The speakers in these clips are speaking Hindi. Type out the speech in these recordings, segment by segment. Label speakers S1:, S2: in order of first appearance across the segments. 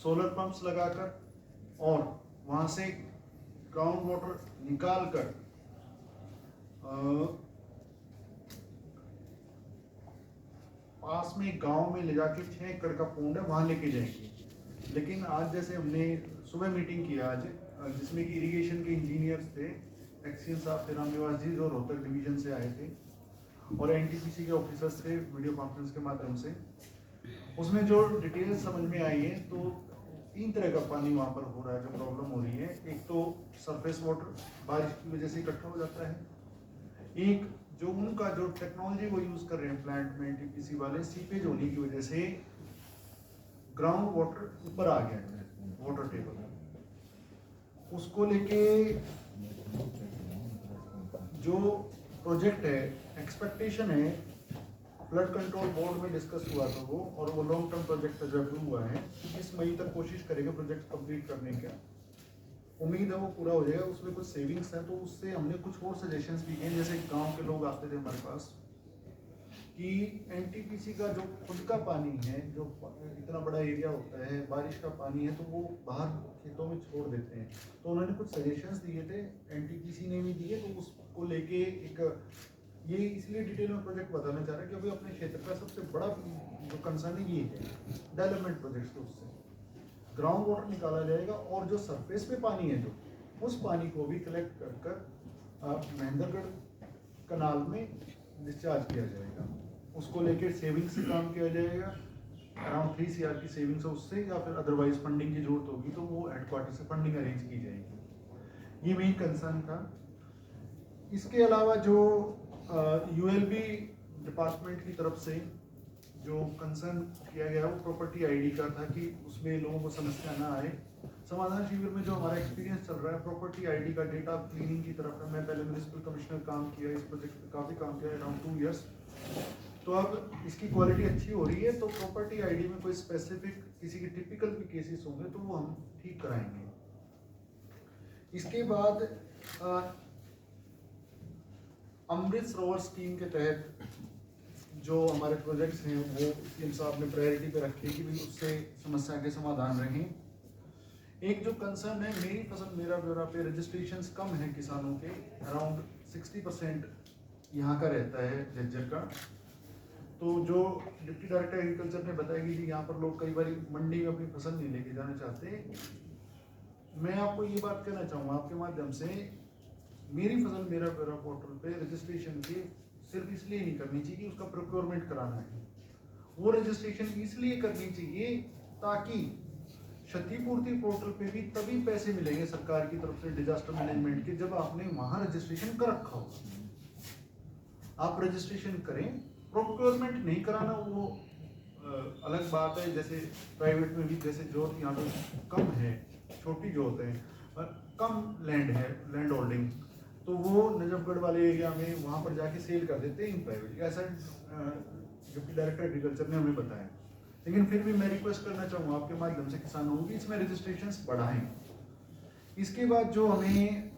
S1: सोलर पंप्स लगाकर और वहाँ से ग्राउंड वाटर निकाल कर पास में गांव में ले जाके 6 एकड़ का पोंड है वहाँ लेके जाएंगे। लेकिन आज जैसे हमने सुबह मीटिंग किया आज, जिसमें कि इरिगेशन के इंजीनियर्स थे, एक्सीएन साहब थे, रामनिवास जी जो रोहतक डिवीजन से आए थे, और एनटीपीसी के ऑफिसर्स थे वीडियो कॉन्फ्रेंस के माध्यम से। उसमें जो डिटेल्स समझ में आई है तो 3 तरह का पानी वहाँ पर हो रहा है जो प्रॉब्लम हो रही है। एक तो सरफेस वाटर बारिश की वजह से इकट्ठा हो जाता है, एक जो उनका जो टेक्नोलॉजी वो यूज कर रहे हैं प्लांट में एनटीपीसी वाले, सीपेज होने की वजह से ग्राउंड वाटर ऊपर आ गया है वाटर टेबल, उसको लेके जो प्रोजेक्ट है एक्सपेक्टेशन है, फ्लड कंट्रोल बोर्ड में डिस्कस हुआ था वो, और वो लॉन्ग टर्म प्रोजेक्ट जो अप्रूव हुआ है 20 मई तक कोशिश करेगा प्रोजेक्ट कंप्लीट करने का। उम्मीद है वो पूरा हो जाएगा। उसमें कुछ सेविंग्स है तो उससे हमने कुछ और सजेशंस भी किए। जैसे गांव के लोग आते थे हमारे पास कि एनटीपीसी का जो खुद का पानी है, जो इतना बड़ा एरिया होता है, बारिश का पानी है तो वो बाहर खेतों में छोड़ देते हैं। तो उन्होंने कुछ सजेशंस दिए थे, एनटीपीसी ने भी दिए, तो उसको लेके एक ये इसलिए डिटेल में प्रोजेक्ट बताना चाह रहे हैं क्योंकि अपने क्षेत्र का सबसे बड़ा जो कंसर्न है ये है डेवलपमेंट प्रोजेक्ट्स। तो उससे ग्राउंड वाटर निकाला जाएगा और जो सरफेस पे पानी है जो उस पानी को भी कलेक्ट कर कर महेंद्रगढ़ कनाल में डिस्चार्ज किया जाएगा। उसको लेकर सेविंग से काम किया जाएगा, अराउंड 3 CR की सेविंग्स है उससे, या फिर अदरवाइज फंडिंग की जरूरत होगी तो वो हेडक्वार्टर से फंडिंग अरेंज की जाएगी। ये मेन कंसर्न था। इसके अलावा जो यूएलबी डिपार्टमेंट की तरफ से जो कंसर्न किया गया वो प्रॉपर्टी आईडी का था कि उसमें लोगों को समस्या ना आए। समाधान शिविर में जो हमारा एक्सपीरियंस चल रहा है प्रॉपर्टी आईडी का डेटा क्लीनिंग की तरफ है। मैं पहले म्युनिसिपल कमिश्नर काम किया, इस प्रोजेक्ट पे काफ़ी काम किया, अराउंड 2 इयर्स। तो अब इसकी क्वालिटी अच्छी हो रही है, तो प्रॉपर्टी आईडी में कोई स्पेसिफिक किसी के टिपिकल भी केसेस होंगे तो वो हम ठीक कराएंगे। इसके बाद अमृत सरोवर स्कीम के तहत जो हमारे प्रोजेक्ट्स हैं वो सीएम साहब ने प्रायोरिटी पे रखे कि भाई उससे समस्या के समाधान रहें। एक जो कंसर्न है मेरी फसल मेरा ब्यौरा पे रजिस्ट्रेशंस कम है किसानों के, अराउंड 60% यहाँ का रहता है झज्जर का। तो जो डिप्टी डायरेक्टर एग्रीकल्चर ने बताया कि जी यहाँ पर लोग कई बार मंडी में अपनी फसल नहीं लेके जाना चाहते। मैं आपको ये बात कहना चाहूँगा आपके माध्यम से, मेरी फसल मेरा ब्यौरा पोर्टल पे रजिस्ट्रेशन की सिर्फ इसलिए नहीं करनी चाहिए कि उसका प्रोक्योरमेंट कराना है, वो रजिस्ट्रेशन इसलिए करनी चाहिए ताकि क्षतिपूर्ति पोर्टल पे भी तभी पैसे मिलेंगे सरकार की तरफ से डिजास्टर मैनेजमेंट के जब आपने वहां रजिस्ट्रेशन कर रखा हो। आप रजिस्ट्रेशन करें, प्रोक्योरमेंट नहीं कराना वो अलग बात है। जैसे प्राइवेट में भी जैसे जोत यहाँ पे कम है, छोटी जोत है, कम लैंड है, लैंड होल्डिंग, तो वो नजफगढ़ वाले एरिया में वहाँ पर जाके सेल कर देते हैं इन प्राइवेट। ऐसा डिप्टी डायरेक्टर एग्रीकल्चर ने हमें बताया। लेकिन फिर भी मैं रिक्वेस्ट करना चाहूँगा आपके माध्यम से किसानों की इसमें रजिस्ट्रेशंस बढ़ाएं। इसके बाद जो हमें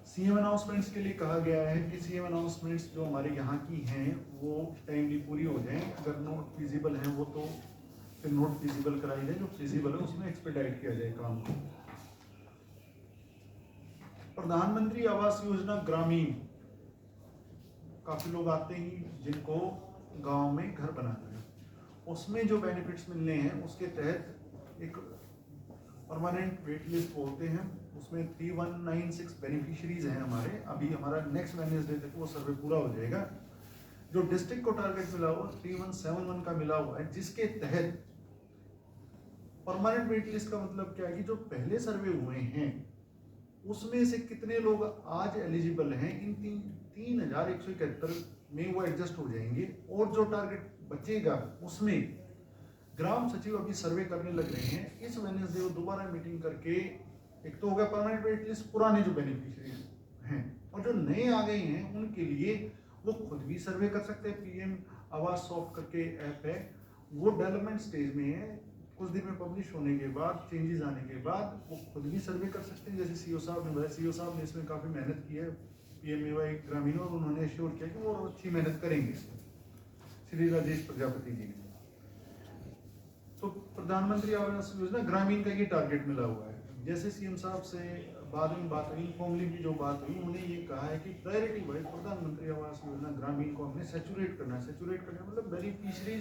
S1: सीएम अनाउंसमेंट्स के लिए कहा गया है कि सीएम अनाउंसमेंट्स जो हमारे यहाँ की हैं वो टाइमली पूरी हो जाएं। अगर नोट फिजिबल हैं वो तो फिर नोट फिजिबल कराई जाए, जो फिजिबल है उसमें एक्सपेडाइट किया जाए काम को। प्रधानमंत्री आवास योजना ग्रामीण, काफी लोग आते ही जिनको गांव में घर बनाना है, उसमें जो बेनिफिट्स मिलने हैं उसके तहत एक परमानेंट वेट लिस्ट बोलते हैं, उसमें 3196 बेनिफिशियरीज हैं हमारे। अभी हमारा नेक्स्ट वेडनेसडे तक वो सर्वे पूरा हो जाएगा। जो डिस्ट्रिक्ट को टारगेट मिला हुआ 3171 का मिला हुआ है, जिसके तहत परमानेंट वेट लिस्ट का मतलब क्या है कि जो पहले सर्वे हुए हैं उसमें से कितने लोग आज एलिजिबल हैं, इन 3171 में वो एडजस्ट हो जाएंगे। और जो टारगेट बचेगा उसमें ग्राम सचिव अभी सर्वे करने लग रहे हैं। इस वेडनेसडे वो दोबारा मीटिंग करके एक तो होगा परमानेंट वेट लिस्ट पुराने जो बेनिफिशियरी हैं, और जो नए आ गए हैं उनके लिए वो खुद भी सर्वे कर सकते हैं। पीएम आवास सॉफ्ट करके ऐप है, वो डेवलपमेंट स्टेज में है। कुछ दिन में पब्लिश होने के बाद, चेंजेस आने के बाद वो खुद भी सर्वे कर सकते हैं। जैसे सीओ साहब ने बताया, सीओ साहब ने इसमें काफ़ी मेहनत की है पीएमएवाई ग्रामीण, और उन्होंने एश्योर किया कि वो अच्छी मेहनत करेंगे। श्री राजेश प्रजापति जी ने तो प्रधानमंत्री आवास योजना ग्रामीण का ये टारगेट मिला हुआ है। जैसे सीएम साहब से बाद में बात हुई, फॉर्मली भी जो बात हुई, उन्होंने ये कहा है कि प्रायोरिटी वाइज प्रधानमंत्री आवास योजना ग्रामीण को हमने सैचुरेट करना है। सैचुरेट करना मतलब बेनिफिशियरी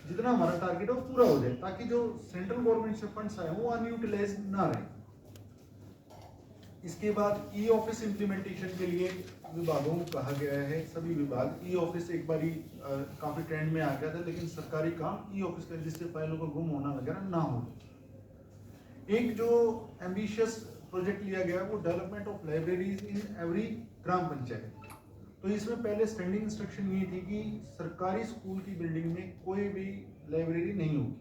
S1: जितना हमारा टारगेट है वो पूरा हो जाए, ताकि जो सेंट्रल गवर्नमेंट से फंड्स आए वो अनयूटिलाइज ना रहे। इसके बाद ई ऑफिस इम्प्लीमेंटेशन के लिए विभागों को कहा गया है, सभी विभाग ई ऑफिस एक बारी काफी ट्रेंड में आ गया था, लेकिन सरकारी काम ई ऑफिस का, जिससे फाइलों का गुम होना वगैरह ना हो। एक जो एम्बिशियस प्रोजेक्ट लिया गया वो development of libraries in every gram panchayat. तो इसमें पहले स्टैंडिंग इंस्ट्रक्शन ये थी कि सरकारी स्कूल की बिल्डिंग में कोई भी लाइब्रेरी नहीं होगी,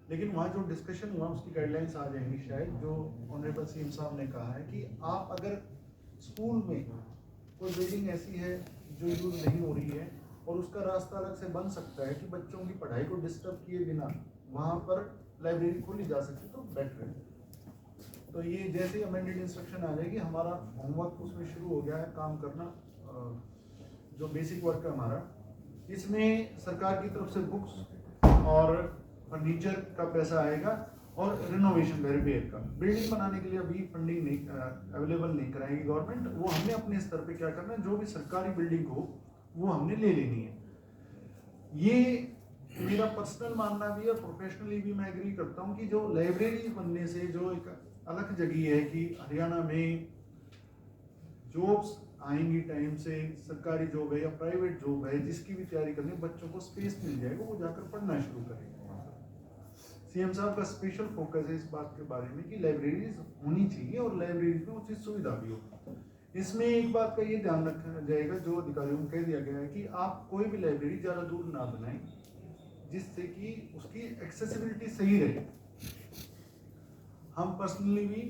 S1: लेकिन वहाँ जो डिस्कशन हुआ उसकी गाइडलाइंस आ जाएंगी शायद। जो ऑनरेबल सीएम साहब ने कहा है कि आप अगर स्कूल में कोई बिल्डिंग ऐसी है जो यूज नहीं हो रही है और उसका रास्ता अलग से बन सकता है कि बच्चों की पढ़ाई को डिस्टर्ब किए बिना वहाँ पर लाइब्रेरी खोली जा सकती तो बेटर है। तो ये जैसे ही अमेंडेड इंस्ट्रक्शन आ जाएगी, हमारा होमवर्क उसमें शुरू हो गया है काम करना। जो बेसिक वर्क है हमारा, इसमें सरकार की तरफ से बुक्स और फर्नीचर का पैसा आएगा और रिनोवेशन रिपेयर का। बिल्डिंग बनाने के लिए अभी फंडिंग नहीं अवेलेबल नहीं कराएगी गवर्नमेंट, वो हमने अपने स्तर पे क्या करना है, जो भी सरकारी बिल्डिंग हो वो हमने ले लेनी है। ये मेरा पर्सनल मानना भी है, प्रोफेशनली भी मैं एग्री करता हूँ कि जो लाइब्रेरी बनने से जो एक अलग जगह है कि हरियाणा में जॉब्स आएंगी टाइम से, सरकारी जॉब है या प्राइवेट जॉब है, जिसकी भी तैयारी करनी, बच्चों को स्पेस मिल जाएगा, वो जाकर पढ़ना शुरू करेंगे। सीएम साहब का स्पेशल फोकस है इस बात के बारे में कि लाइब्रेरीज होनी चाहिए और लाइब्रेरीज में उचित सुविधा भी हो। इसमें एक बात का ये ध्यान रखा जाएगा, जो अधिकारियों को कह दिया गया है कि आप कोई भी लाइब्रेरी ज़्यादा दूर ना बनाएं, जिससे कि उसकी एक्सेसिबिलिटी सही रहे। हम पर्सनली भी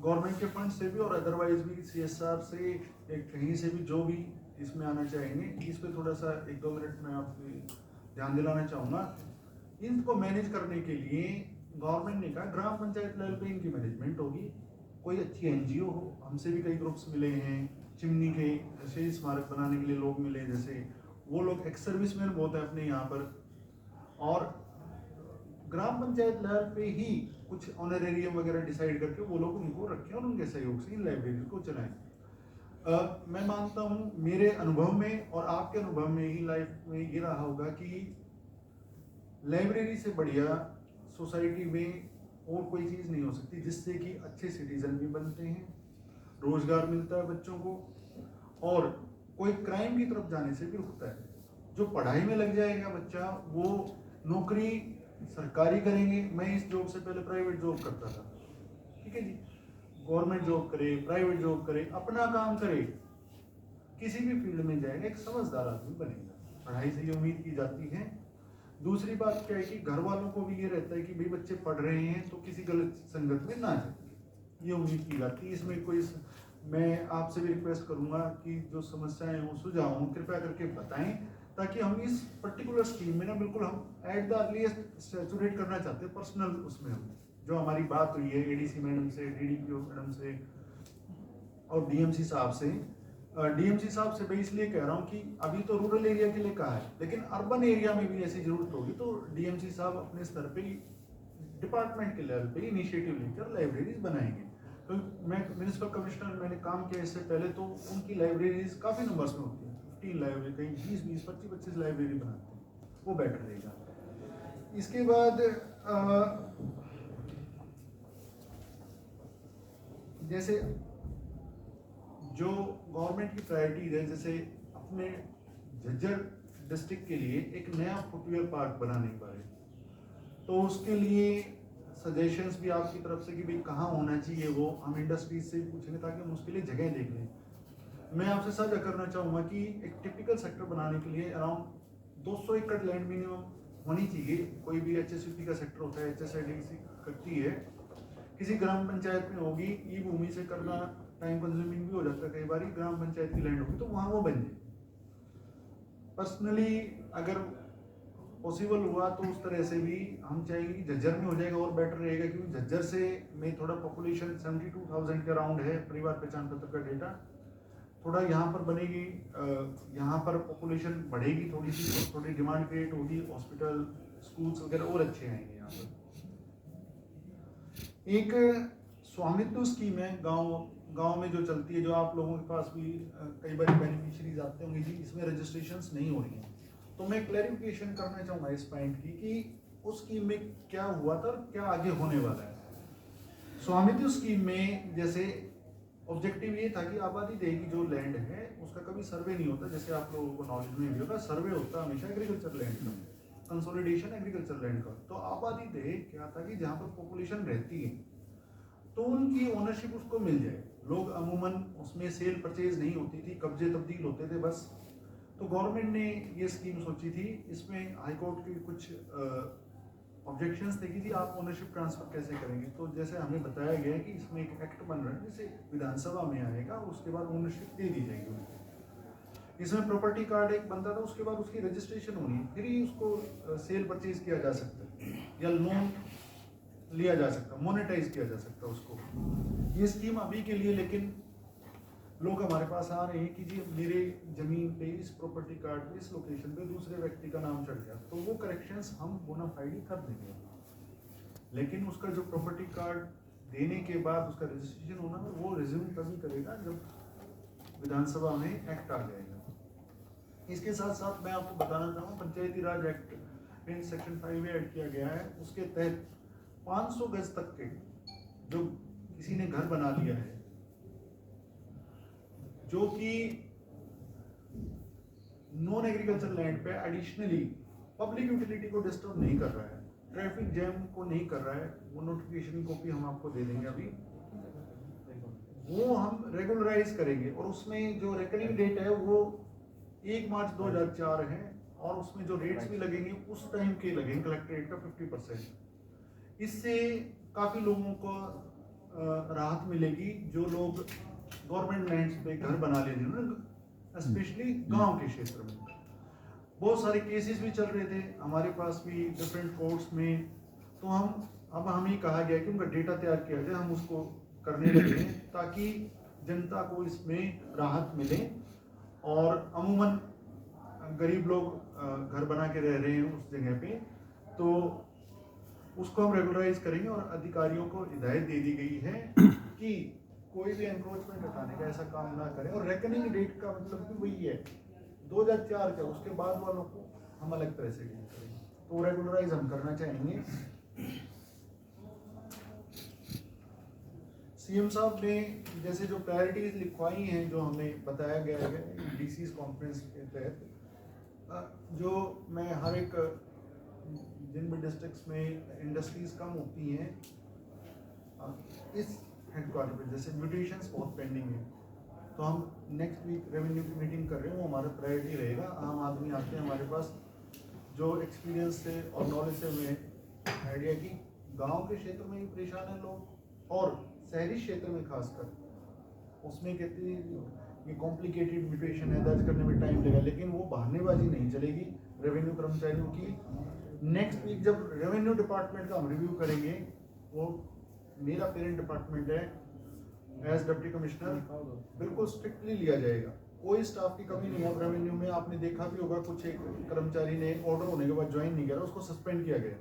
S1: गवर्नमेंट के फंड से भी और अदरवाइज भी सीएसआर से कहीं से भी जो भी इसमें आना चाहेंगे, इस पे थोड़ा सा 1-2 मिनट में आपको ध्यान दिलाना चाहूँगा। इनको मैनेज करने के लिए गवर्नमेंट ने कहा ग्राम पंचायत लेवल पे इनकी मैनेजमेंट होगी, कोई अच्छी एनजीओ हो। हमसे भी कई ग्रुप्स मिले हैं, चिमनी के शहीद स्मारक बनाने के लिए लोग मिले, जैसे वो लोग एक्स सर्विसमैन बहुत है अपने यहाँ पर, और ग्राम पंचायत लेवल पे ही कुछ ऑनरेरियम वगैरह डिसाइड करके वो लोग उनको रखें और उनके सहयोग से इन लाइब्रेरी को चलाएं। मैं मानता हूँ मेरे अनुभव में और आपके अनुभव में ही लाइफ में ये रहा होगा कि लाइब्रेरी से बढ़िया सोसाइटी में और कोई चीज़ नहीं हो सकती, जिससे कि अच्छे सिटीजन भी बनते हैं, रोजगार मिलता है बच्चों को, और कोई क्राइम की तरफ जाने से भी रुकता है। जो पढ़ाई में लग जाएगा बच्चा, वो नौकरी सरकारी करेंगे। मैं इस जॉब से पहले प्राइवेट जॉब करता था, ठीक है जी, गवर्नमेंट जॉब करे, प्राइवेट जॉब करे, अपना काम करे, किसी भी फील्ड में जाएगा एक समझदार आदमी बनेगा। पढ़ाई से ये उम्मीद की जाती है। दूसरी बात क्या है कि घर वालों को भी ये रहता है कि भाई बच्चे पढ़ रहे हैं तो किसी गलत संगत में ना जाए, ये उम्मीद की जाती है। इसमें कोई, मैं आपसे भी रिक्वेस्ट करूंगा कि जो समस्याएं हो, सुझाव हो, कृपया करके बताएं, ताकि हम इस पर्टिकुलर स्कीम में ना बिल्कुल हम एट द अर्लीस्ट सैचुरेट करना चाहते हैं। पर्सनल उसमें हम जो हमारी बात हुई है एडीसी मैडम से, डीडीपीओ मैडम से और डीएमसी साहब से, डीएमसी साहब से मैं इसलिए कह रहा हूँ कि अभी तो रूरल एरिया के लिए कहा है, लेकिन अर्बन एरिया में भी ऐसी जरूरत होगी तो डीएमसी साहब अपने स्तर पे डिपार्टमेंट के लेवल पे इनिशिएटिव लेकर लाइब्रेरीज बनाएंगे। तो मैं म्यूनिसिपल कमिश्नर मैंने काम किया इससे पहले, तो उनकी लाइब्रेरीज काफ़ी नंबर्स में होती है, 15 लाइब्रेरी, कहीं 20-20, 25-25 लाइब्रेरी बनाते हैं, वो बेटर रहेगा। इसके बाद जैसे जो गवर्नमेंट की प्रायोरिटीज है, जैसे अपने झज्जर डिस्ट्रिक्ट के लिए एक नया फुटवेयर पार्क बनाने के बारे में, तो उसके लिए सजेशंस भी आपकी तरफ से कि भाई कहाँ होना चाहिए, वो हम इंडस्ट्रीज से पूछेंगे ताकि हम उसके लिए जगह देख लें। मैं आपसे साझा करना चाहूँगा कि एक टिपिकल सेक्टर बनाने के लिए अराउंड 200 एकड़ लैंड मिनिमम होनी चाहिए। कोई भी एचएसयूपी का सेक्टर होता है, एचएसआईडीसी करती है, किसी ग्राम पंचायत में होगी, ई भूमि से करना टाइम कंज्यूमिंग भी हो जाता है कई बार, ग्राम पंचायत की लैंड होगी तो वहाँ वो बन जाए। पर्सनली अगर पॉसिबल हुआ तो उस तरह से भी हम चाहेंगे कि झज्जर में हो जाएगा और बेटर रहेगा, क्योंकि झज्जर से में थोड़ा पॉपुलेशन 72,000 के अराउंड है, परिवार पहचान पत्र का डेटा। थोड़ा यहाँ पर बनेगी, यहाँ पर पॉपुलेशन बढ़ेगी थोड़ी सी, थोड़ी डिमांड क्रिएट होगी, हॉस्पिटल, स्कूल्स वगैरह और अच्छे आएंगे यहाँ एक स्वामित्व स्कीम है गांव में जो चलती है, जो आप लोगों के पास भी कई बार बेनिफिशियरीज आते होंगे जी, इसमें रजिस्ट्रेशंस नहीं हो रही हैं। तो मैं क्लैरिफिकेशन करना चाहूँगा इस पॉइंट की कि उस स्कीम में क्या हुआ था और क्या आगे होने वाला है। स्वामित्व स्कीम में जैसे ऑब्जेक्टिव ये था कि आबादी देह की जो लैंड है उसका कभी सर्वे नहीं होता, जैसे आप लोगों को नॉलेज में भी होगा, सर्वे होता हमेशा एग्रीकल्चर लैंड का, कंसोलिडेशन एग्रीकल्चर लैंड का। तो आबादी देह क्या था कि जहाँ पर पॉपुलेशन रहती है तो उनकी ओनरशिप उसको मिल जाए। लोग अमूमन उसमें सेल परचेज नहीं होती थी, कब्जे तब्दील होते थे बस। तो गवर्नमेंट ने ये स्कीम सोची थी, इसमें हाईकोर्ट के कुछ ऑब्जेक्शंस थे कि जी आप ओनरशिप ट्रांसफर कैसे करेंगे। तो जैसे हमें बताया गया है कि इसमें एक एक्ट बन रहा है, जिसे विधानसभा में आएगा, उसके बाद ओनरशिप दे दी जाएगी उनको। इसमें प्रॉपर्टी कार्ड एक बनता था, उसके बाद उसकी रजिस्ट्रेशन होनी है, फिर ही उसको सेल परचेज किया जा सकता है या लोन लिया जा सकता, मोनेटाइज किया जा सकता उसको। ये स्कीम अभी के लिए, लेकिन लोग हमारे पास आ रहे हैं कि जी मेरे जमीन पे इस प्रॉपर्टी कार्ड पे इस लोकेशन पे दूसरे व्यक्ति का नाम चढ़ गया, तो वो करेक्शंस हम बोनाफाइड कर देंगे। लेकिन उसका जो प्रॉपर्टी कार्ड देने के बाद उसका रजिस्ट्रेशन होना है, वो रिज्यूम तभी करेगा जब विधानसभा में एक्ट आ जाएगा। इसके साथ साथ मैं आपको बताना चाहूँगा, पंचायती राज एक्ट इन सेक्शन 5 में ऐड किया गया है। उसके तहत 500 गज तक के जो किसी ने घर बना लिया है, जो कि नॉन एग्रीकल्चर लैंड पे एडिशनली पब्लिक यूटिलिटी को डिस्टर्ब नहीं कर रहा है, ट्रैफिक जैम को नहीं कर रहा है, वो नोटिफिकेशन की कॉपी हम आपको दे देंगे अभी, वो हम रेगुलराइज करेंगे। और उसमें जो रेकनिंग डेट है वो 1 मार्च 2004 है, और उसमें जो रेट्स भी लगेंगे उस टाइम के लगेंगे, कलेक्टर रेट का 50%। इससे काफ़ी लोगों को राहत मिलेगी, जो लोग गवर्नमेंट लैंड्स पे घर बना ले रहे हैं, स्पेशली गांव के क्षेत्र में। बहुत सारे केसेस भी चल रहे थे हमारे पास भी डिफरेंट कोर्ट्स में। तो हमें कहा गया कि उनका डेटा तैयार किया जाए, हम उसको करने लगे हैं ताकि जनता को इसमें राहत मिले। और अमूमन गरीब लोग घर बना के रह रहे हैं उस जगह पे, तो उसको हम रेगुलराइज करेंगे। और अधिकारियों को हिदायत दे दी गई है कि कोई भी एनक्रोचमेंट हटाने का ऐसा काम ना करें। और रेकनिंग डेट का मतलब भी वही है 2004 का, उसके बाद वालों को हम अलग तरह से डील करेंगे, तो रेगुलराइज हम करना चाहेंगे। सीएम साहब ने जैसे जो प्रायोरिटीज लिखवाई हैं, जो हमें बताया गया है डीसीज कॉन्फ्रेंस के तहत, जो मैं हर एक जिन भी डिस्ट्रिक्ट्स में इंडस्ट्रीज कम होती हैं, इस हेडक्वार्टर पे जैसे म्यूटेशंस बहुत पेंडिंग है, तो हम नेक्स्ट वीक रेवेन्यू की मीटिंग कर रहे हैं, वो हमारा प्रायोरिटी रहेगा। आम आदमी आते हैं हमारे पास, जो एक्सपीरियंस से और नॉलेज से हमें आइडिया कि गांव के क्षेत्र में भी परेशान है लोग, और शहरी क्षेत्र में खासकर, उसमें कहती ये कॉम्प्लिकेटेड म्यूटेशन है, दर्ज करने में टाइम लगेगा, लेकिन वो बहानेबाजी नहीं चलेगी रेवेन्यू कर्मचारियों की। नेक्स्ट वीक जब रेवेन्यू डिपार्टमेंट का हम रिव्यू करेंगे, वो मेरा पेरेंट डिपार्टमेंट है, एज डिप्टी कमिश्नर बिल्कुल स्ट्रिक्टली लिया जाएगा, कोई स्टाफ की कमी नहीं है। अब रेवेन्यू में आपने देखा भी होगा, कुछ एक कर्मचारी ने ऑर्डर होने के बाद ज्वाइन नहीं किया, उसको सस्पेंड किया गया।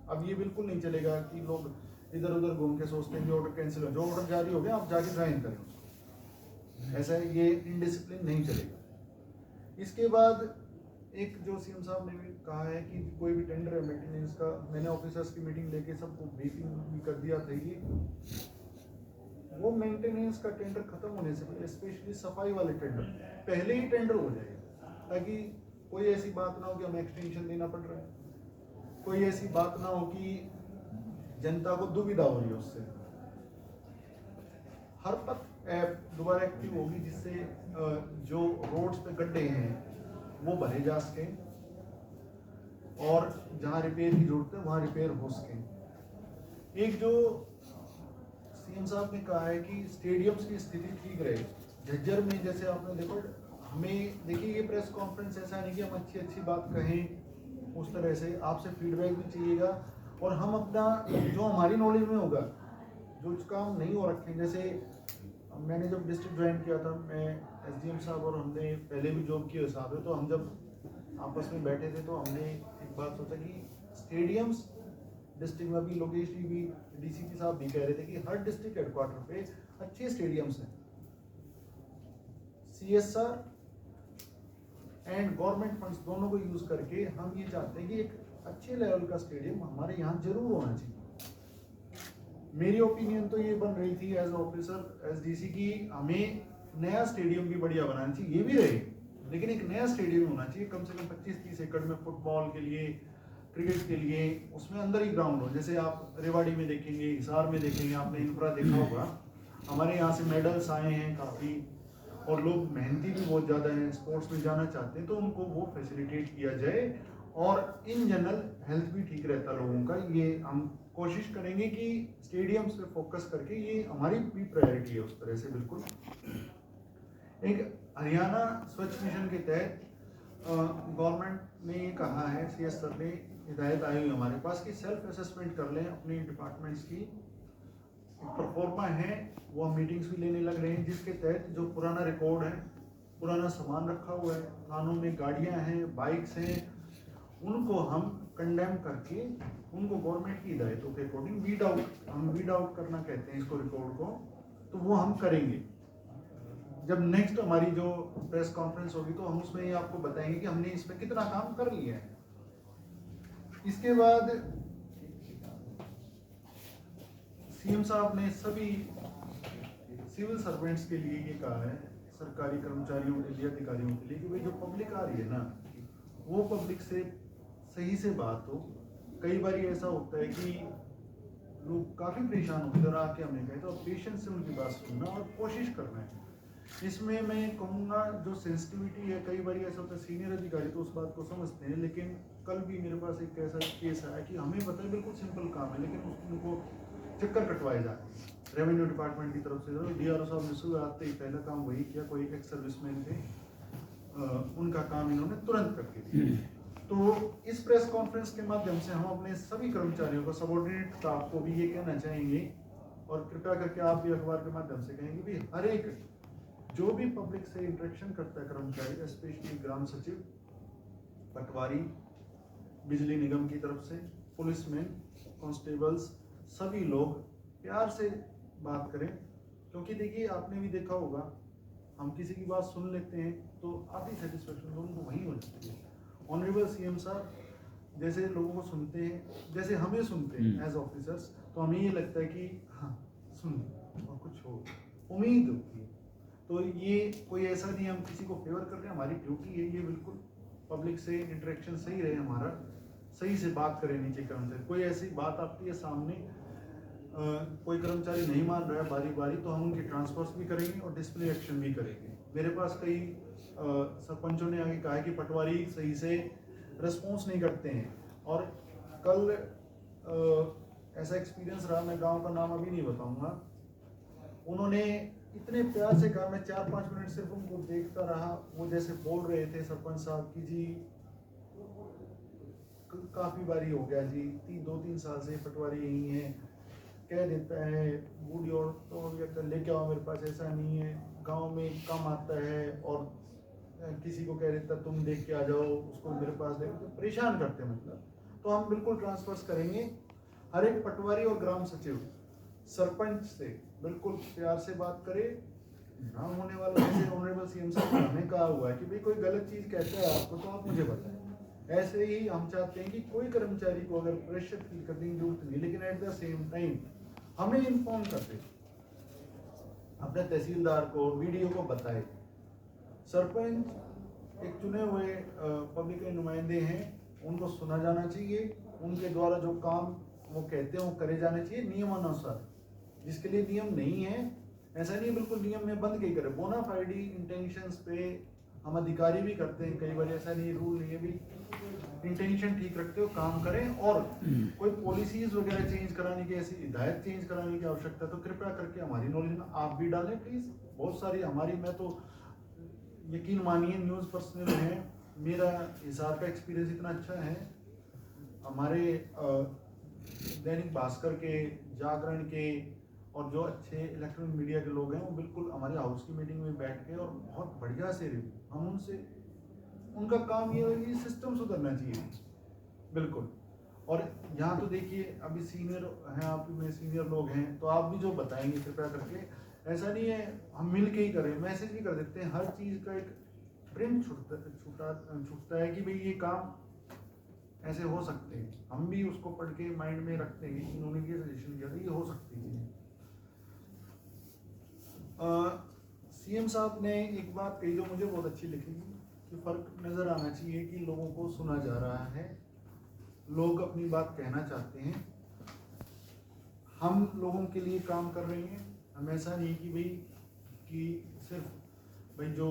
S1: अब ये बिल्कुल नहीं चलेगा कि लोग इधर उधर घूम के सोचते हैं कि ऑर्डर कैंसिल हो, जो ऑर्डर जारी हो गया आप जाके ज्वाइन करें उसको, ऐसा ये इनडिसिप्लिन नहीं चलेगा। इसके बाद एक जो सीएम साहब ने भी कहा है कि कोई भी टेंडर है मेंटेनेंस का, मैंने ऑफिसर्स की मीटिंग लेके सबको ब्रीफिंग भी कर दिया था कि वो मेंटेनेंस का टेंडर खत्म होने से पहले, स्पेशली सफाई वाले टेंडर पहले ही टेंडर हो जाए, ताकि कोई ऐसी बात ना हो कि हमें एक्सटेंशन देना पड़ रहा है, कोई ऐसी बात ना हो कि जनता को दुविधा हो रही है उससे। हर पथ ऐप दोबारा एक्टिव होगी, जिससे जो रोड्स पे गड्ढे हैं वो भरे जा सके, और जहाँ रिपेयर की जरूरत है वहाँ रिपेयर हो सके। एक जो सीएम साहब ने कहा है कि स्टेडियम्स की स्थिति ठीक रहे। झज्जर में जैसे आपने देखो, हमें देखिए ये प्रेस कॉन्फ्रेंस ऐसा नहीं कि हम अच्छी अच्छी बात कहें, उस तरह से आपसे फीडबैक भी चाहिएगा, और हम अपना जो हमारी नॉलेज में होगा, जो काम नहीं हो रखे, जैसे मैंने जब डिस्ट्रिक्ट ज्वाइन किया था, मैं एसडीएम साहब और हमने पहले भी जॉब की साथ में, तो हम जब आपस में बैठे थे तो हमने एक बात सोचा कि स्टेडियम्स डिस्ट्रिक्ट में भी लोकेश जी भी डीसीपी साहब भी कह रहे थे कि हर डिस्ट्रिक्ट हेडक्वार्टर पे अच्छे स्टेडियम्स हैं, CSR एंड गवर्नमेंट फंड्स दोनों को यूज करके हम ये चाहते हैं कि एक अच्छे लेवल का स्टेडियम हमारे यहाँ जरूर होना चाहिए। मेरी ओपिनियन तो ये बन रही थी एज ऑफिसर एज डीसी की हमें नया स्टेडियम भी बढ़िया बनाना चाहिए, ये भी रहे, लेकिन एक नया स्टेडियम होना चाहिए कम से कम 25-30 एकड़ में, फुटबॉल के लिए, क्रिकेट के लिए, उसमें अंदर ही ग्राउंड हो। जैसे आप रेवाड़ी में देखेंगे, हिसार में देखेंगे, आपने इंफ्रा देखा होगा, हमारे यहाँ से मेडल्स आए हैं काफ़ी, और लोग मेहनती भी बहुत ज़्यादा हैं, स्पोर्ट्स में जाना चाहते हैं, तो उनको वो फैसिलिटेट किया जाए और इन जनरल हेल्थ भी ठीक रहता लोगों का। ये हम कोशिश करेंगे कि स्टेडियम्स पे फोकस करके, ये हमारी भी प्रायोरिटी है उस तरह से। बिल्कुल एक हरियाणा स्वच्छ मिशन के तहत गवर्नमेंट ने ये कहा है, CS सर ने हिदायत आई हुई हमारे पास कि सेल्फ असेसमेंट कर लें अपनी डिपार्टमेंट्स की। परफॉर्मा है वो हम मीटिंग्स भी लेने लग रहे हैं, जिसके तहत जो पुराना रिकॉर्ड है, पुराना सामान रखा हुआ है, थानों में गाड़ियां हैं, बाइक्स हैं, उनको हम कंडेम करके उनको गवर्नमेंट की हिदायतों के अकॉर्डिंग वीड आउट करना कहते हैं इसको, रिकॉर्ड को, तो वो हम करेंगे। जब नेक्स्ट हमारी जो प्रेस कॉन्फ्रेंस होगी तो हम उसमें ये आपको बताएंगे कि हमने इस पर कितना काम कर लिया है। इसके बाद सीएम साहब ने सभी सिविल सर्वेंट्स के लिए ये कहा है, सरकारी कर्मचारियों के लिए, अधिकारियों के लिए, कि भाई जो पब्लिक आ रही है ना, वो पब्लिक से सही से बात हो। कई बार ऐसा होता है कि लोग काफ़ी परेशान होते हैं और आके हमें कहे, तो पेशेंस से उनकी बात सुनना और कोशिश करना है। इसमें मैं कहूँगा जो सेंसिटिविटी है, कई बार ऐसा होता है सीनियर अधिकारी तो उस बात को समझते हैं, लेकिन कल भी मेरे पास एक ऐसा केस आया कि हमें पता है बिल्कुल सिंपल काम है, लेकिन उनको चक्कर कटवाए जाते हैं रेवेन्यू डिपार्टमेंट की तरफ से। DRO साहब ने सुबह आते ही पहला काम वही किया, कोई एक्स सर्विसमैन थे, उनका काम इन्होंने तुरंत करके दिया। तो इस प्रेस कॉन्फ्रेंस के माध्यम से हम अपने सभी कर्मचारियों को, सबऑर्डिनेट स्टाफ को भी ये कहना चाहेंगे, और कृपया करके आप भी अखबार के माध्यम से कहेंगे भी हर एक जो भी पब्लिक से इंटरेक्शन करता है कर्मचारी, स्पेशली ग्राम सचिव, पटवारी, बिजली निगम की तरफ से, पुलिसमैन, कांस्टेबल्स, सभी लोग प्यार से बात करें। क्योंकि देखिए आपने भी देखा होगा, हम किसी की बात सुन लेते हैं तो आधी सेटिस्फेक्शन लोगों को वहीं हो जाती है। ऑनरेबल CM साहब जैसे लोगों को सुनते हैं, जैसे हमें सुनते हैं एज ऑफिसर्स, तो हमें ये लगता है कि हाँ सुन और कुछ हो, उम्मीद होती है। तो ये कोई ऐसा नहीं हम किसी को फेवर कर रहे हैं, हमारी ड्यूटी है ये, बिल्कुल पब्लिक से इंटरेक्शन सही रहे हमारा, सही से बात करें नीचे कर्मचारी। कोई ऐसी बात आती है सामने, कोई कर्मचारी नहीं मान रहा है बारी बारी, तो हम उनके ट्रांसफर्स भी करेंगे और डिसिप्लिनरी एक्शन भी करेंगे। मेरे पास कई सरपंचों ने आगे कहा है कि पटवारी सही से रिस्पॉन्स नहीं करते हैं, और कल ऐसा एक्सपीरियंस रहा, मैं गांव का नाम अभी नहीं बताऊंगा, उन्होंने इतने प्यार से कहा, मैं 4-5 मिनट सिर्फ उनको देखता रहा, वो जैसे बोल रहे थे सरपंच साहब की जी काफ़ी बारी हो गया जी, 2-3 साल से पटवारी यही है, कह देता है बूढ़ी औरतों लेके आओ मेरे पास, ऐसा नहीं है, गांव में कम आता है, और किसी को कह देता तुम देख के आ जाओ, उसको मेरे पास ले, तो परेशान करते हैं मतलब। तो हम बिल्कुल ट्रांसफर्स करेंगे। हर एक पटवारी और ग्राम सचिव सरपंच से बिल्कुल प्यार से बात करे, ना होने वाला, जैसे ऑनरेबल CM साहब ने हमें कहा हुआ है कि भाई कोई गलत चीज़ कहता है आपको तो आप मुझे बताएं, ऐसे ही हम चाहते हैं कि कोई कर्मचारी को अगर प्रेशर फील करने की जरूरत नहीं, लेकिन एट द सेम टाइम हमें इन्फॉर्म करते, अपने तहसीलदार को, BDO को बताए। सरपंच एक चुने हुए पब्लिक के नुमाइंदे हैं, उनको सुना जाना चाहिए, उनके द्वारा जो काम वो कहते हैं वो करे जाने चाहिए नियमानुसार। जिसके लिए नियम नहीं है, ऐसा नहीं बिल्कुल नियम में बंद के करे, बोनाफाइडी इंटेंशंस पे हम अधिकारी भी करते हैं कई बार, ऐसा नहीं रूल नहीं है भी, इंटेंशन ठीक रखते हो काम करें। और कोई पॉलिसीज वगैरह चेंज कराने की, ऐसी हिदायत चेंज कराने की आवश्यकता तो कृपया करके हमारी नॉलेज में आप भी डालें प्लीज। बहुत सारी हमारी, मैं तो यकीन मानिए न्यूज़ पर्सनल है, मेरा हिसार का एक्सपीरियंस इतना अच्छा है, हमारे दैनिक भास्कर के, जागरण के, और जो अच्छे इलेक्ट्रॉनिक मीडिया के लोग हैं, वो बिल्कुल हमारे हाउस की मीटिंग में बैठ के और बहुत बढ़िया से रिव्यू, हम उनसे, उनका काम ये है कि सिस्टम सुधरना चाहिए बिल्कुल। और यहाँ तो देखिए अभी सीनियर हैं, आप में सीनियर लोग हैं, तो आप भी जो बताएंगे कृपया करके, ऐसा नहीं है हम मिल के ही करें, मैसेज भी कर देते हैं, हर चीज़ का एक प्रिंट छूटता है कि भाई ये काम ऐसे हो सकते हैं, हम भी उसको पढ़ के माइंड में रखते हैं कि इन्होंने ये सजेशन दिया था, ये हो सकती है। सीएम साहब ने एक बात कही जो मुझे बहुत अच्छी लगी कि फ़र्क नज़र आना चाहिए कि लोगों को सुना जा रहा है, लोग अपनी बात कहना चाहते हैं, हम लोगों के लिए काम कर रहे हैं। हम ऐसा नहीं कि भाई कि सिर्फ भाई जो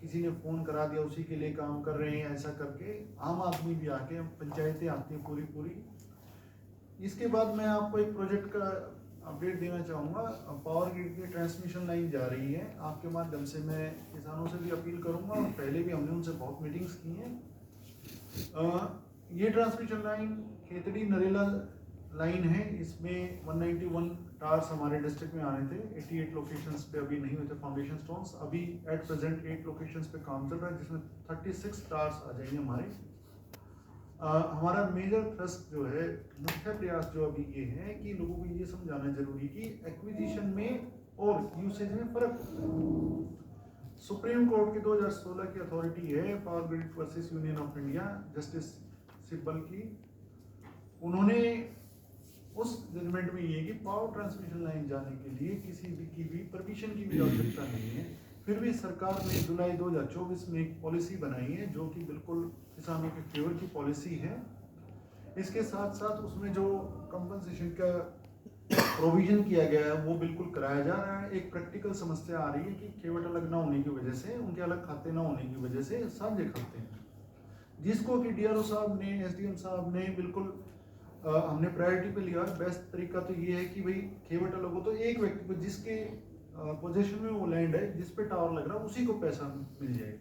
S1: किसी ने फ़ोन करा दिया उसी के लिए काम कर रहे हैं, ऐसा करके आम आदमी भी आके, पंचायतें आती हैं पूरी। इसके बाद मैं आपको एक प्रोजेक्ट का अपडेट देना चाहूँगा। पावर ग्रिड की ट्रांसमिशन लाइन जा रही है, आपके माध्यम से मैं किसानों से भी अपील करूँगा, और पहले भी हमने उनसे बहुत मीटिंग्स की हैं। ये transmission line Khetri Narela line है, इसमें 191 टावर्स हमारे डिस्ट्रिक्ट में आने थे, 88 लोकेशंस पे अभी नहीं हुए थे फाउंडेशन स्टोन्स, अभी एट प्रेजेंट 8 लोकेशंस पे काम चल रहा है, जिसमें 36 टावर्स आ जाएंगे हमारे। हमारा मेजर थ्रस्ट जो है, मुख्य प्रयास जो अभी ये है कि लोगों को ये समझाना जरूरी कि एक्विजिशन में और यूसेज में फर्क। सुप्रीम कोर्ट की 2016 की अथॉरिटी है power grid versus union of India, justice Sibal की, उन्होंने उस जजमेंट में ये कि पावर ट्रांसमिशन लाइन जाने के लिए किसी भी की भी परमिशन की भी आवश्यकता नहीं है। फिर भी सरकार ने जुलाई 2024 में एक पॉलिसी बनाई है जो कि बिल्कुल किसानों के फेवर की पॉलिसी है। इसके साथ साथ उसमें जो कंपनसेशन का प्रोविजन किया गया है वो बिल्कुल कराया जा रहा है। एक प्रैक्टिकल समस्या आ रही है कि केवट अलग ना होने की वजह से, उनके अलग खाते ना होने की वजह से साझे खाते हैं, जिसको कि डीआरओ साहब ने, एसडीएम साहब ने बिल्कुल हमने प्रायोरिटी पे लिया। बेस्ट तरीका तो ये है कि भाई केवट अलग हो तो एक व्यक्ति को जिसके पोजीशन में वो लैंड है, जिस पे टावर लग रहा है, उसी को पैसा मिल जाए।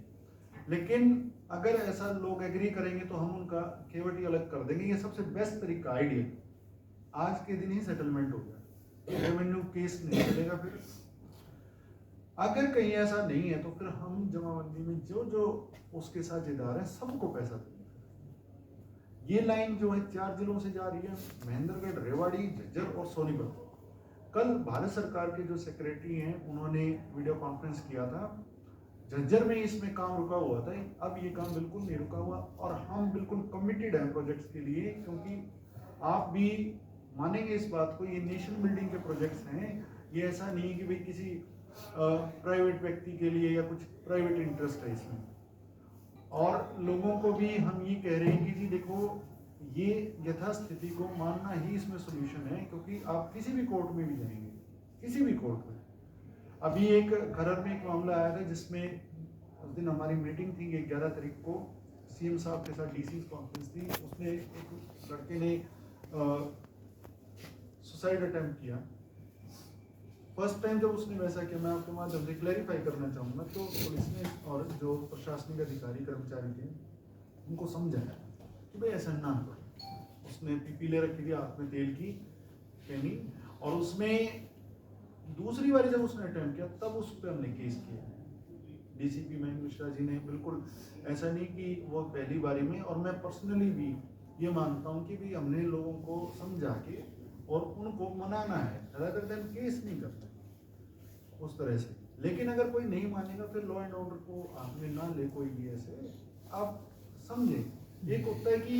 S1: लेकिन अगर ऐसा लोग एग्री करेंगे तो हम उनका केवट ही अलग कर देंगे। ये सबसे बेस्ट तरीका, आइडिया। आज के दिन ही सेटलमेंट हो गया, रेवेन्यू केस नहीं चलेगा। फिर अगर कहीं ऐसा नहीं है तो फिर हम जमाबंदी में जो जो उसके साझेदार हैं सबको पैसा देंगे। ये लाइन जो है 4 जिलों से जा रही है, महेंद्रगढ़, रेवाड़ी, झज्जर और सोनीपत। कल भारत सरकार के जो सेक्रेटरी हैं उन्होंने वीडियो कॉन्फ्रेंस किया था। झज्जर में इसमें काम रुका हुआ था, अब ये काम बिल्कुल नहीं रुका हुआ, और हम बिल्कुल कमिटेड हैं प्रोजेक्ट्स के लिए, क्योंकि आप भी मानेंगे इस बात को, ये नेशन बिल्डिंग के प्रोजेक्ट्स हैं। ये ऐसा नहीं है कि भाई किसी प्राइवेट व्यक्ति के लिए या कुछ प्राइवेट इंटरेस्ट है इसमें। और लोगों को भी हम ये कह रहे हैं कि जी देखो, ये यथास्थिति को मानना ही इसमें सोल्यूशन है, क्योंकि आप किसी भी कोर्ट में भी जाएंगे, किसी भी कोर्ट में। अभी एक खरड़ में एक मामला आया था जिसमें उस दिन हमारी मीटिंग थी 11 तारीख को, सीएम साहब के साथ डीसी कॉन्फ्रेंस थी। उसमें एक लड़के ने सुसाइड अटेम्प्ट किया। फर्स्ट टाइम जब उसने वैसा किया, मैं आपके माध्यम से क्लैरिफाई करना चाहूँगा, तो पुलिस ने और जो प्रशासनिक अधिकारी कर्मचारी थे उनको समझाया कि भाई ऐसा ना करो। उसने पीपी ले रखी थी हाथ में तेल की कैनी, और उसमें दूसरी बार जब उसने अटेम्प्ट किया तब उस पर हमने केस किया। डीसीपी महेंद्र मिश्रा जी ने, बिल्कुल ऐसा नहीं कि वो पहली बारी में, और मैं पर्सनली भी ये मानता हूँ कि भाई हमने लोगों को समझा के और उनको मनाना है, रादर देन केस नहीं करना उस तरह से। लेकिन अगर कोई नहीं मानेगा फिर लॉ एंड ऑर्डर को हाथ में ना ले कोई भी ऐसे, आप समझें। एक होता है कि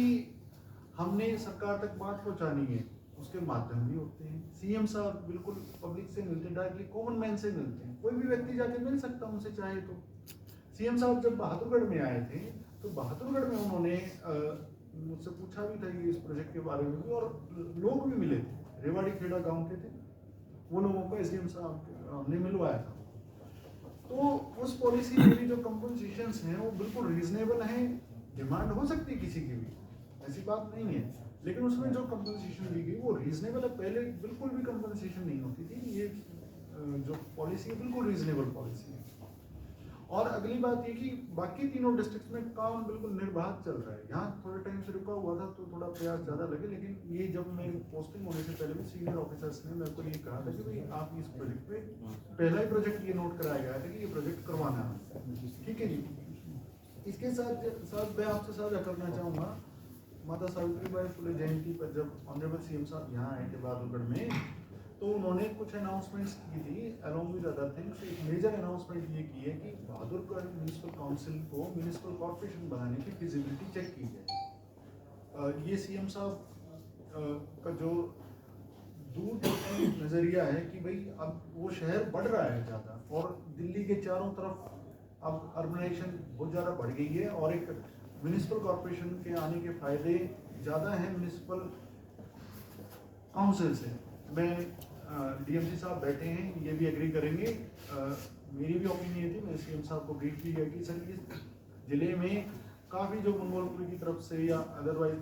S1: हमने सरकार तक बात पहुंचानी है, उसके माध्यम भी होते हैं। सीएम साहब बिल्कुल पब्लिक से मिलते हैं, डायरेक्टली कॉमन मैन से मिलते हैं, कोई भी व्यक्ति जाके मिल सकता है उनसे चाहे तो। सीएम साहब जब बहादुरगढ़ में आए थे तो बहादुरगढ़ में उन्होंने मुझसे पूछा भी था इस प्रोजेक्ट के बारे में भी, और लोग भी मिले थे, रेवाड़ी खेड़ा गांव के थे, वो लोगों को एसडीएम साहब हमने मिलवाया था। तो उस पॉलिसी में भी जो कंपनसेशंस हैं वो बिल्कुल रीजनेबल हैं। डिमांड हो सकती है किसी की भी, ऐसी बात नहीं है, लेकिन उसमें जो कंपनसेशन दी गई वो रीजनेबल है। पहले बिल्कुल भी कंपनसेशन नहीं होती थी। ये जो पॉलिसी है बिल्कुल रीजनेबल पॉलिसी है। और अगली बात ये कि बाकी तीनों डिस्ट्रिक्ट्स में काम बिल्कुल निर्बाध चल रहा है। यहाँ थोड़े टाइम से रुका हुआ था तो थोड़ा प्रयास ज़्यादा लगे, लेकिन ये जब मेरी पोस्टिंग होने से पहले भी सीनियर ऑफिसर्स ने मेरे को ये कहा था कि भाई आप इस प्रोजेक्ट पे, पहला ही प्रोजेक्ट ये नोट कराया गया था कि ये प्रोजेक्ट करवाना है, ठीक है जी। इसके साथ साथ मैं आपसे साझा करना चाहूँगा माता सावित्रीबाई फुले जयंती पर जब ऑनरेबल सीएम साहब यहाँ आए थे बहादुरगढ़ में, तो उन्होंने कुछ अनाउंसमेंट्स की थी अलोंग विद अदर थिंग्स। एक मेजर अनाउंसमेंट ये की है कि बहादुरगढ़ म्यूनिसिपल काउंसिल को म्यूनिसिपल कॉर्पोरेशन बनाने की फिजिबिलिटी चेक की जाए। ये सीएम साहब का जो दूर नज़रिया है कि भाई अब वो शहर बढ़ रहा है ज़्यादा, और दिल्ली के चारों तरफ अब अर्बनाइजेशन बहुत ज़्यादा बढ़ गई है, और एक म्यूनिसिपल कॉर्पोरेशन के आने के फायदे ज़्यादा हैं म्यूनिसिपल काउंसिल से। मैं डीएमसी साहब बैठे हैं, ये भी एग्री करेंगे। मेरी भी ओपिनियन थी, मैं सीएम साहब को ब्रीफ भी किया कि सर इस जिले में काफ़ी जो मंगोलपुर की तरफ से या अदरवाइज